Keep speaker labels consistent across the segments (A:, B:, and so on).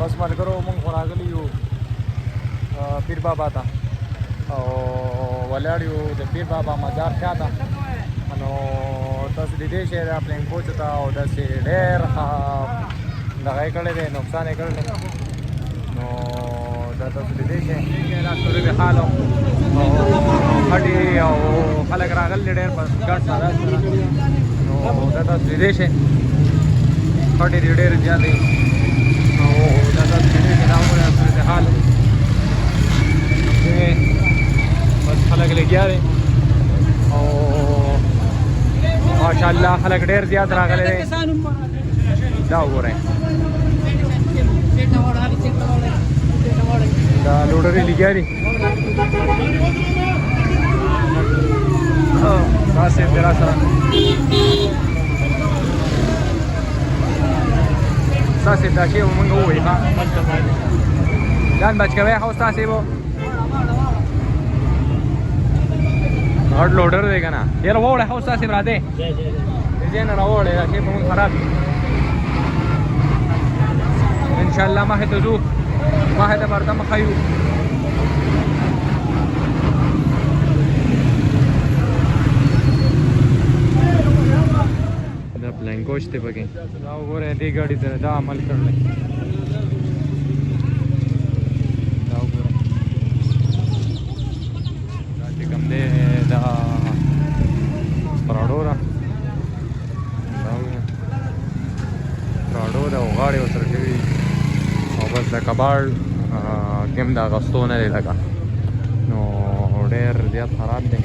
A: بس ملګرو مونږ خو راغلي یو پیر بابا ته او ولاړ یو د پیر بابا مزار شاته نو تاسو لیدی شئ دا پلین کوچ ته او داسې ډېر دغه یې کړی دی نقصان یې کړی دی نو دا تاسو لیدی شئ دا صورت حال او خټې او خلک راغلي ډېر په ګډ سره نو دا تاسو لیدی شئ خټې دي ډېرې زیاتې او دا تاسو لیدی شئ دا وګورئ صورت حال بس خلک لګیا دي او ماشاءالله خلک ډېر زیات راغلي دي دا وګورئ دا لوډرې لګیا دي دا سیف دی را سره ستا سیف دا شی به مونږ ووایي ښه ځان بچ کوئ ښه ستا سیف غټ لوډر دی که نه یاره ووړی ښه ستا سیف راځې د ځای نه راوړی دا شی به مونږ خراب وي انشاءالله مخې ته ځو مخې ته برته مخه یو دا بلینکوچ دی پکې دا وګورئ دې ګاډي سره دا عمل کړلی دا وګورئ دا چې کوم دی دا پراډو ده دا وګورئ پراډو ده او غاړې ورسره شوي او بس د کباړ کیم د اغوستو نه دی لکه نو ډېر زیات خراب دی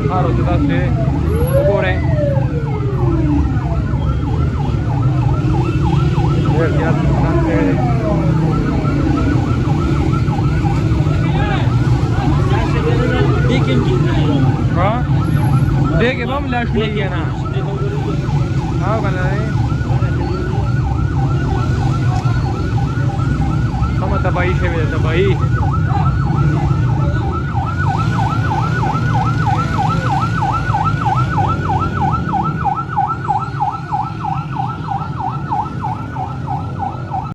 A: خارو ته داسې وګورئ ډېر زیات نقصان شوی دی हाँ देखे बम लाश नहीं है ना हाँ कल है हम तबाही से भी तबाही